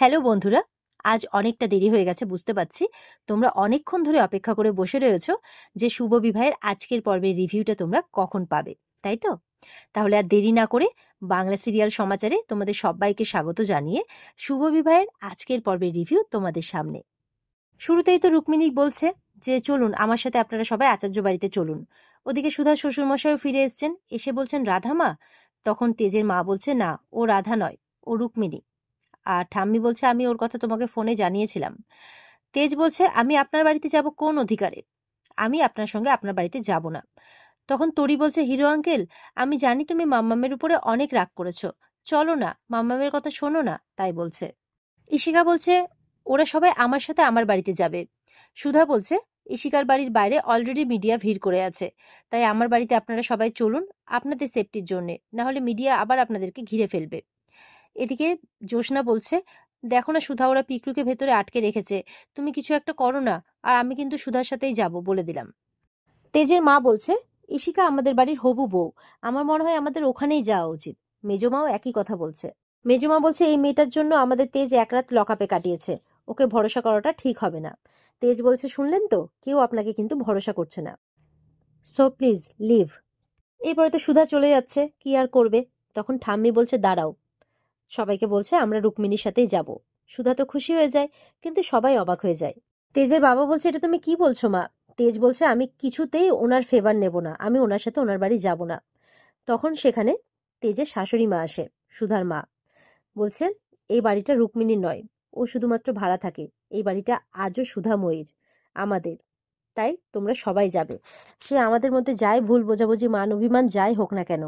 Hello বন্ধুরা, আজ অনেকটা দেরি হয়ে গেছে বুঝতে পারছি। তোমরা অনেকক্ষণ ধরে অপেক্ষা করে বসে রয়েছো যে শুভ বিবাহের আজকের পর্বের রিভিউটা তোমরা কখন পাবে, তাই তো? তাহলে আর দেরি না করে বাংলা সিরিয়াল সমাচারে তোমাদের সবাইকে স্বাগত জানিয়ে শুভ বিবাহের আজকের পর্বের রিভিউ তোমাদের সামনে। শুরুতেই তো রুক্মিণী বলছে যে চলুন আমার সাথে আপনারা সবাই আচার্য বাড়িতে চলুন। ওদিকে সুধা শ্বশুরমশাইও ফিরে এসছেন, এসে বলছেন রাধা মা। তখন তেজের মা বলছে না, ও রাধা নয়, ও রুক্মিণী। আর ঠাম্মি বলছে আমি ওর কথা তোমাকে ফোনে জানিয়েছিলাম। তেজ বলছে আমি আপনার বাড়িতে যাব কোন অধিকারে? আমি আপনার সঙ্গে আপনার বাড়িতে যাব না। তখন তরি বলছে হিরো আঙ্কেল, আমি জানি তুমি মাম্মামের উপরে অনেক রাগ করেছো, চলো না, মাম্মামের কথা শোনো না, তাই বলছে। ইশিকা বলছে ওরা সবাই আমার সাথে আমার বাড়িতে যাবে। সুধা বলছে ইশিকার বাড়ির বাইরে অলরেডি মিডিয়া ভিড় করে আছে, তাই আমার বাড়িতে আপনারা সবাই চলুন আপনাদের সেফটির জন্যে, না হলে মিডিয়া আবার আপনাদেরকে ঘিরে ফেলবে। এদিকে জ্যোৎস্না বলছে দেখো না সুধা, ওরা পিকলুকে ভেতরে আটকে রেখেছে, তুমি কিছু একটা করো না, আর আমি কিন্তু সুধার সাথেই যাব বলে দিলাম। তেজের মা বলছে ইশিকা আমাদের বাড়ির হবু বউ, আমার মনে হয় আমাদের ওখানেই যাওয়া উচিত। মেজমাও একই কথা বলছে। মেজমা বলছে এই মেয়েটার জন্য আমাদের তেজ এক রাত লকআপে কাটিয়েছে, ওকে ভরসা করাটা ঠিক হবে না। তেজ বলছে শুনলেন তো, কেউ আপনাকে কিন্তু ভরসা করছে না, সো প্লিজ লিভ। এরপরে তো সুধা চলে যাচ্ছে, কি আর করবে। তখন ঠাম্মি বলছে দাঁড়াও, সবাইকে বলছে আমরা রুক্মিণীর সাথেই যাব। সুধা তো খুশি হয়ে যায়, কিন্তু সবাই অবাক হয়ে যায়। তেজের বাবা বলছে এটা তুমি কি বলছো মা? তেজ বলছে আমি কিছুতেই ওনার ফেভার নেব না, আমি ওনার সাথে ওনার বাড়ি যাব না। তখন সেখানে তেজের শাশুড়ি মা আসে, সুধার মা। বলছেন এই বাড়িটা রুক্মিণীর নয়, ও শুধুমাত্র ভাড়া থাকে। এই বাড়িটা আজও সুধাময়ীর, আমাদের। তাই তোমরা সবাই যাবে। সে আমাদের মধ্যে যাই ভুল বোঝাবুঝি মান অভিমান যাই হোক না কেন,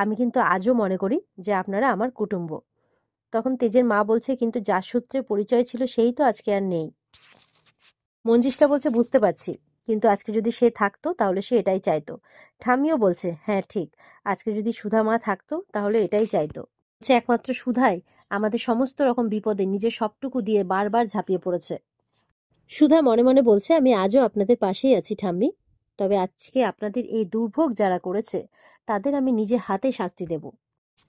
আমি কিন্তু আজও মনে করি যে আপনারা আমার কুটুম্ব। তখন তেজের মা বলছে কিন্তু যার সূত্রে পরিচয় ছিল সেই তো আজকে আর নেই। মঞ্জিষ্ঠা বলছে বুঝতে পারছি, কিন্তু আজকে যদি সে থাকতো তাহলে সে এটাই চাইতো। ঠাম্মিও বলছে হ্যাঁ ঠিক, আজকে যদি সুধা মা থাকতো তাহলে এটাই চাইতো। বলছে একমাত্র সুধাই আমাদের সমস্ত রকম বিপদে নিজের সবটুকু দিয়ে বারবার ঝাঁপিয়ে পড়েছে। সুধা মনে মনে বলছে আমি আজও আপনাদের পাশেই আছি ঠাম্মি, তবে আজকে আপনাদের এই দুর্ভোগ যারা করেছে তাদের আমি নিজে হাতে শাস্তি দেব।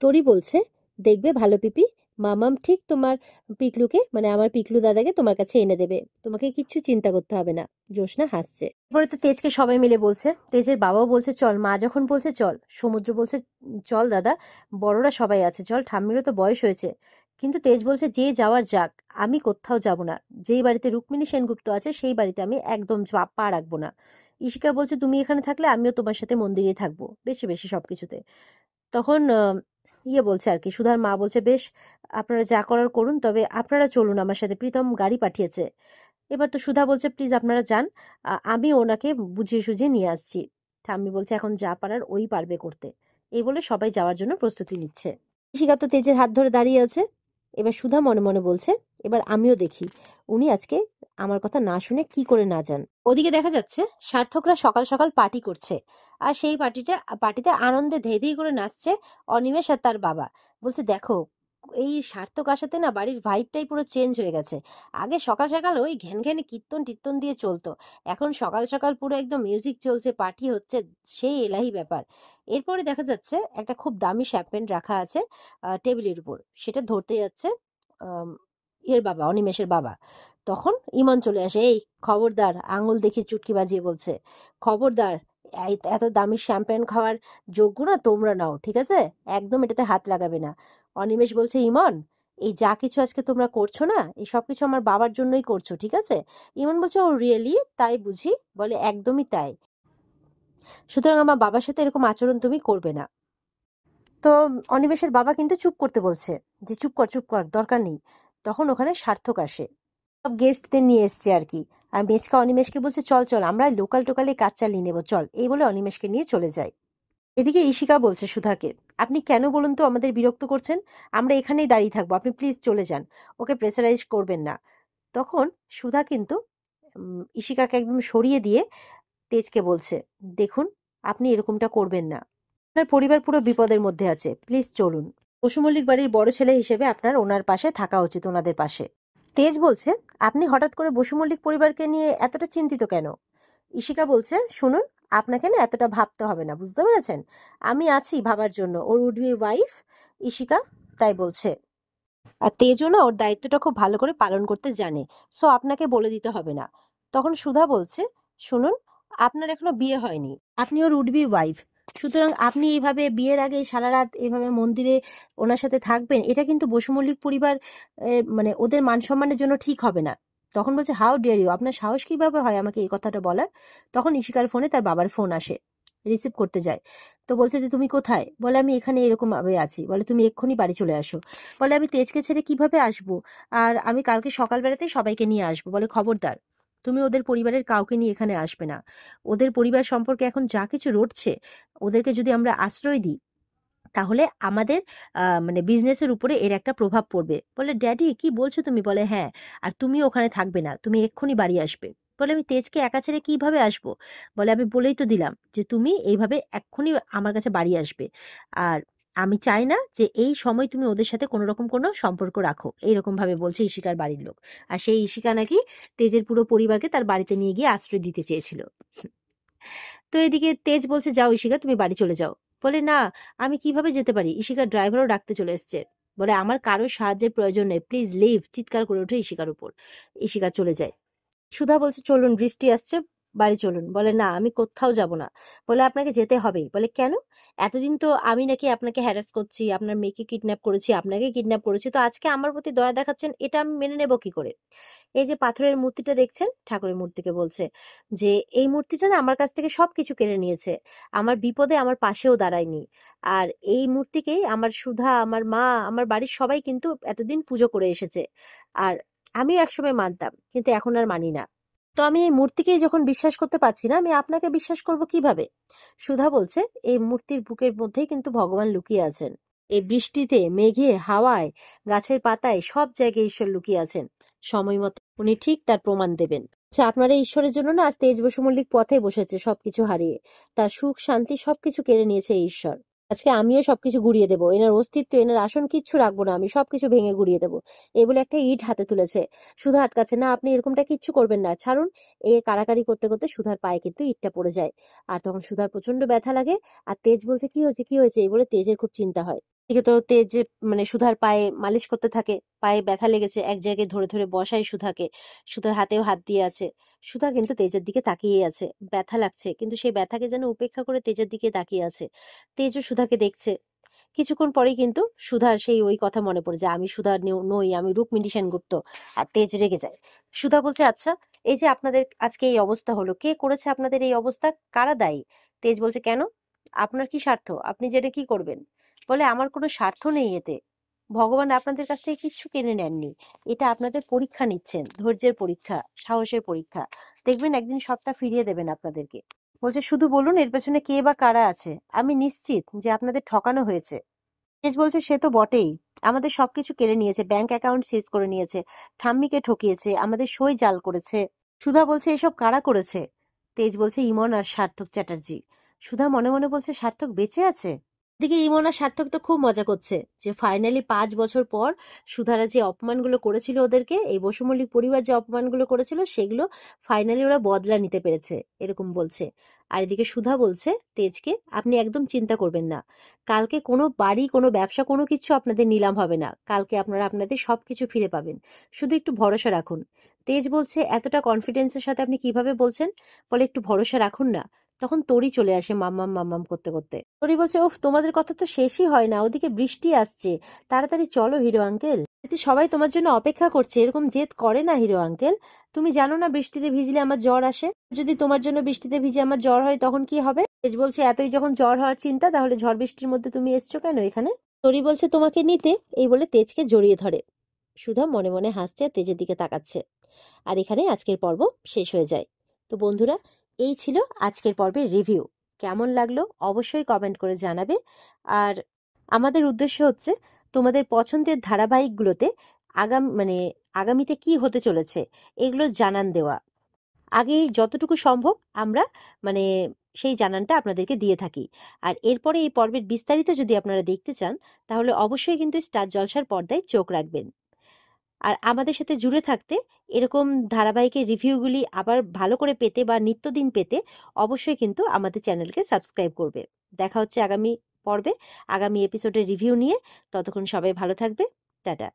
তরি বলছে দেখবে ভালো পিপি, মামাম ঠিক তোমার পিকলুকে, মানে আমার পিকলু দাদাকে তোমার কাছে এনে দেবে, তোমাকে কিচ্ছু চিন্তা করতে হবে না। জ্যোৎস্না হাসছে। এরপরে তো তেজকে সবাই মিলে বলছে, তেজের বাবাও বলছে চল, মা যখন বলছে চল, সমুদ্র বলছে চল দাদা, বড়রা সবাই আছে, চল, ঠাম্মিরও তো বয়স হয়েছে। কিন্তু তেজ বলছে যে যাওয়ার যাক, আমি কোথাও যাব না। যেই বাড়িতে রুক্মিণী সেনগুপ্ত আছে সেই বাড়িতে আমি একদম পা রাখবো না। ইশিকা বলছে তুমি এখানে থাকলে আমিও তোমার সাথে মন্দিরে থাকবো, বেশি বেশি সবকিছুতে। তখন বলছে আর কি, সুধার মা বলছে বেশ, আপনারা যা করার করুন, তবে আপনারা চলুন আমার সাথে, প্রীতম গাড়ি পাঠিয়েছে। এবার তো সুধা বলছে প্লিজ আপনারা যান, আমি ওনাকে বুঝিয়ে সুঝিয়ে নিয়ে আসছি। ঠাম্মি বলছে এখন যা পারার ওই পারবে করতে। এই বলে সবাই যাওয়ার জন্য প্রস্তুতি নিচ্ছে। ইশিকা তো তেজের হাত ধরে দাঁড়িয়ে আছে। এবার সুধা মনে মনে বলছে এবার আমিও দেখি উনি আজকে আমার কথা না শুনে কি করে না যান। ওদিকে দেখা যাচ্ছে সার্থকরা সকাল সকাল পার্টি করছে, আর সেই পার্টিতে আনন্দে ধেই ধেই করে নাচছে অনিমেষ আর তার বাবা। বলছে দেখো এই সার্থক আসাতে না বাড়ির ভাইবটাই পুরো চেঞ্জ হয়ে গেছে। আগে সকাল সকাল ওই ঘ্যান ঘ্যানে কীর্তন টির্তন দিয়ে চলতো, এখন সকাল সকাল পুরো একদম মিউজিক চলছে, পার্টি হচ্ছে, সেই এলাহি ব্যাপার। এরপরে দেখা যাচ্ছে একটা খুব দামি শ্যাম্পেন রাখা আছে টেবিলের উপর, সেটা ধরতে যাচ্ছে এর বাবা, অনিমেষের বাবা। তখন ইমন চলে আসে, এই খবরদার, আঙুল দেখে চুটকি বাজিয়ে বলছে খবরদার, এত দামি শ্যাম্পেন খাওয়ার যোগ্য না তোমরা নাও, ঠিক আছে? একদম এটাতে হাত লাগাবে না। অনিমেষ বলছে ইমন, এই যা কিছু আজকে তোমরা করছো না, এই সব কিছু আমার বাবার জন্যই করছো, ঠিক আছে? ইমন বলছে ও রিয়েলি তাই বুঝি? বলে একদমই তাই, সুতরাং আমার বাবার সাথে এরকম আচরণ তুমি করবে না। তো অনিমেষের বাবা কিন্তু চুপ করতে বলছে, যে চুপ কর চুপ কর, দরকার নেই। তখন ওখানে সার্থক আসে, সব গেস্টদের নিয়ে এসছে আর কি। আর মেচকা অনিমেষকে বলছে চল চল আমরা লোকাল টোকালে কাজ চালিয়ে নেবো, চল, এই বলে অনিমেষকে নিয়ে চলে যায়। এদিকে ইশিকা বলছে সুধাকে আপনি কেন বলুন তো আমাদের বিরক্ত করছেন, আমরা এখানেই দাঁড়িয়ে থাকবো, আপনি প্লিজ চলে যান, ওকে প্রেসারাইজ করবেন না। তখন সুধা কিন্তু ইশিকাকে একদম সরিয়ে দিয়ে তেজকে বলছে দেখুন আপনি এরকমটা করবেন না, আপনার পরিবার পুরো বিপদের মধ্যে আছে, প্লিজ চলুন। বসু মল্লিক বাড়ির বড় ছেলে হিসেবে আপনার ওনার পাশে থাকা উচিত, ওনাদের পাশে। তেজ বলছে আপনি হঠাৎ করে বসু মল্লিক পরিবারকে নিয়ে এতটা চিন্তিত কেন? ইশিকা বলছে শুনুন, আপনাকে না এতটা ভাবতে হবে না, বুঝতে পেরেছেন? আমি আছি ভাবার জন্য, ওর উড বি ওয়াইফ ইশিকা, তাই বলছে। আর তেজও না ওর দায়িত্বটা খুব ভালো করে পালন করতে জানে। সো আপনাকে বলে দিতে হবে না। তখন সুধা বলছে, শুনুন, আপনার এখনো বিয়ে হয়নি, আপনি ওর উড বি ওয়াইফ, সুতরাং আপনি এইভাবে বিয়ের আগে সারা রাত এভাবে মন্দিরে ওনার সাথে থাকবেন, এটা কিন্তু বসু মল্লিক পরিবার মানে ওদের মান সম্মানের জন্য ঠিক হবে না। তখন বলছে, হাউ ডিয়ার ইউ, আপনার সাহস কিভাবে হয় আমাকে এই কথাটা বলার। তখন ইশিকার ফোনে তার বাবার ফোন আসে, রিসিভ করতে যায়। তো বলছে যে তুমি কোথায়, বলে আমি এখানে এরকম ভাবে আছি, বলে তুমি এক্ষুনি বাড়ি চলে আসো। বলে আমি তেজকে ছেড়ে কিভাবে আসবো, আর আমি কালকে সকালবেলাতেই সবাইকে নিয়ে আসবো। বলে খবরদার, তুমি ওদের পরিবারের কাউকে নিয়ে এখানে আসবে না। ওদের পরিবার সম্পর্কে এখন যা কিছু রটছে, ওদেরকে যদি আমরা আশ্রয় দিই তাহলে আমাদের মানে বিজনেসের উপরে এর একটা প্রভাব পড়বে। বলে ড্যাডি কি বলছো তুমি, বলে হ্যাঁ, আর তুমি ওখানে থাকবে না, তুমি এক্ষুনি বাড়ি আসবে। বলে আমি তেজকে একা ছেড়ে কিভাবে আসবো, বলে আমি বলেই তো দিলাম যে তুমি এইভাবে এক্ষুনি আমার কাছে বাড়ি আসবে, আর আমি চাই না যে এই সময় তুমি ওদের সাথে কোনো রকম কোনো সম্পর্ক রাখো, এইরকম ভাবে বলছে ইশিকার বাড়ির লোক। আর সেই ইশিকা নাকি তেজের পুরো পরিবারকে তার বাড়িতে নিয়ে গিয়ে আশ্রয় দিতে চেয়েছিল। তো এদিকে তেজ বলছে, যাও ইশিকা, তুমি বাড়ি চলে যাও। বলে না, আমি কিভাবে যেতে পারি, ইশিকার ড্রাইভারও ডাকতে চলে এসছে। বলে আমার কারোর সাহায্যের প্রয়োজন নেই, প্লিজ লিভ, চিৎকার করে ওঠে ইশিকার উপর। ইশিকা চলে যায়। সুধা বলছে, চলুন, বৃষ্টি আসছে, বাড়ি চলুন। বলে না, আমি কোথাও যাব না। বলে আপনাকে যেতে হবেই। বলে কেন, এতদিন তো আমি নাকি আপনাকে হ্যারাস করছি, আপনার মেয়েকে কিডন্যাপ করেছি, আপনাকে কিডন্যাপ করেছি, তো আজকে আমার প্রতি দয়া দেখাচ্ছেন, এটা আমি মেনে নেব কি করে। এই যে পাথরের মূর্তিটা দেখছেন, ঠাকুরের মূর্তিকে বলছে যে এই মূর্তিটা না আমার কাছ থেকে সবকিছু কেড়ে নিয়েছে, আমার বিপদে আমার পাশেও দাঁড়ায়নি। আর এই মূর্তিকেই আমার সুধা, আমার মা, আমার বাড়ির সবাই কিন্তু এতদিন পুজো করে এসেছে। আর আমি একসময় মানতাম, কিন্তু এখন আর মানি না। তো আমি এই মূর্তিকেই যখন বিশ্বাস করতে পারছি না, আমি আপনাকে বিশ্বাস করব কিভাবে। সুধা বলছে, এই মূর্তির বুকের মধ্যেই কিন্তু ভগবান লুকিয়ে আছেন। এই বৃষ্টিতে, মেঘে, হাওয়ায়, গাছের পাতায়, সব জায়গায় ঈশ্বর লুকিয়ে আছেন। সময় মতো উনি ঠিক তার প্রমাণ দেবেন। আচ্ছা, আপনার এই ঈশ্বরের জন্য না আজ তেজ বসু মল্লিক পথে বসেছে, সবকিছু হারিয়ে। তার সুখ শান্তি সবকিছু কেড়ে নিয়েছে এই ঈশ্বর। আজকে আমিও সবকিছু গুড়িয়ে দেবো, এনার অস্তিত্ব, এনার আসন কিচ্ছু রাখবো না, আমি সবকিছু ভেঙে গুড়িয়ে দেবো। এই বলে একটা ইট হাতে তুলেছে। সুধা আটকাচ্ছে, না আপনি এরকমটা কিচ্ছু করবেন না, ছাড়ুন। এ কাড়াকাড়ি করতে করতে সুধার পায়ে কিন্তু ইটটা পড়ে যায়। আর তখন সুধার প্রচন্ড ব্যথা লাগে। আর তেজ বলছে, কি হয়েছে কি হয়েছে, এই বলে তেজের খুব চিন্তা হয়। এদিকে তো তেজ মানে সুধার পায়ে মালিশ করতে থাকে, পায়ে ব্যথা লেগেছে, এক জায়গায় ধরে ধরে বসায় সুধাকে। সুধার হাতেও হাত দিয়ে আছে। সুধা কিন্তু তেজের দিকে তাকিয়ে আছে, ব্যথা লাগছে, কিন্তু সেই ব্যথাকে যেন উপেক্ষা করে তেজের দিকে তাকিয়ে আছে। তেজও সুধাকে দেখছে। কিছুক্ষণ পরেই কিন্তু সুধার সেই ওই কথা মনে পড়ে যায়, আমি সুধার নই, আমি রুক্মিণী সেনগুপ্ত। আর তেজ রেগে যায়। সুধা বলছে, আচ্ছা, এই যে আপনাদের আজকে এই অবস্থা হলো, কে করেছে আপনাদের এই অবস্থা, কারা দায়ী। তেজ বলছে, কেন, আপনার কি স্বার্থ, আপনি জেনে কি করবেন। বলে আমার কোনো স্বার্থ নেই এতে, ভগবান আপনাদের কাছ থেকে কিচ্ছু কেড়ে নেননি, এটা আপনাদের পরীক্ষা নিচ্ছেন, ধৈর্যের পরীক্ষা, সাহসের পরীক্ষা, দেখবেন একদিন সবটা ফিরিয়ে দেবেন আপনাদেরকে। বলছে, শুধু বলুন এর পেছনে কে বা কারা আছে, আমি নিশ্চিত যে আপনাদের ঠকানো হয়েছে। তেজ বলছে, সে তো বটেই, আমাদের সবকিছু কেড়ে নিয়েছে, ব্যাংক অ্যাকাউন্ট সিজ করে নিয়েছে, ঠাম্মিকে ঠকিয়েছে, আমাদের সই জাল করেছে। সুধা বলছে, এসব কারা করেছে। তেজ বলছে, ইমন আর সার্থক চ্যাটার্জি। সুধা মনে মনে বলছে, সার্থক বেঁচে আছে। এদিকে ইমন আর সার্থক তো খুব মজা করছে যে ফাইনালি 5 বছর পর সুধারা যে অপমানগুলো করেছিল ওদেরকে, এই বসু মল্লিক পরিবার যে অপমানগুলো করেছিল, সেগুলো ফাইনালি ওরা বদলা নিতে পেরেছে, এরকম বলছে। আর এদিকে সুধা বলছে তেজকে, আপনি একদম চিন্তা করবেন না, কালকে কোনো বাড়ি, কোনো ব্যবসা, কোনো কিছু আপনাদের নিলাম হবে না, কালকে আপনারা আপনাদের সবকিছু ফিরে পাবেন, শুধু একটু ভরসা রাখুন। তেজ বলছে, এতটা কনফিডেন্সের সাথে আপনি কিভাবে বলছেন। বলে, একটু ভরসা রাখুন না। তখন তরি চলে আসে মাম্মাম মাম্মাম করতে করতে। তরি বলছে, ওফ, তোমাদের কথা তো শেষই হয় না, ওদিকে বৃষ্টি আসছে, তাড়াতাড়ি চলো হিরো আঙ্কেল, এতে সবাই তোমার জন্য অপেক্ষা করছে, এরকম জেদ করে না হিরো আঙ্কেল, তুমি জানো না বৃষ্টিতে ভিজলে আমার জ্বর আসে, যদি তোমার জন্য বৃষ্টিতে ভিজে আমার জ্বর হয় তখন কি হবে। তেজ বলছে, এতই যখন জ্বর হওয়ার চিন্তা, তাহলে ঝড় বৃষ্টির মধ্যে তুমি এসছো কেন এখানে। তরি বলছে, তোমাকে নিতে, এই বলে তেজকে জড়িয়ে ধরে। সুধা মনে মনে হাসছে আর তেজের দিকে তাকাচ্ছে। আর এখানে আজকের পর্ব শেষ হয়ে যায়। তো বন্ধুরা, এই ছিল আজকের পর্বের রিভিউ। কেমন লাগলো অবশ্যই কমেন্ট করে জানাবে। আর আমাদের উদ্দেশ্য হচ্ছে তোমাদের পছন্দের ধারাবাহিকগুলোতে আগামীতে কি হতে চলেছে এগুলো জানান দেওয়া। আগেই যতটুকু সম্ভব আমরা মানে সেই জানানটা আপনাদেরকে দিয়ে থাকি। আর এরপরে এই পর্বের বিস্তারিত যদি আপনারা দেখতে চান, তাহলে অবশ্যই কিন্তু স্টার জলসার পর্দায় চোখ রাখবেন। আর আমাদের সাথে জুড়ে থাকতে, এরকম ধারাবাহিকের রিভিউগুলি আবার ভালো করে পেতে বা নিত্যদিন পেতে অবশ্যই কিন্তু আমাদের চ্যানেলকে সাবস্ক্রাইব করবে। দেখা হচ্ছে আগামী পর্বে, আগামী এপিসোডের রিভিউ নিয়ে। ততক্ষণ সবাই ভালো থাকবে। টাটা।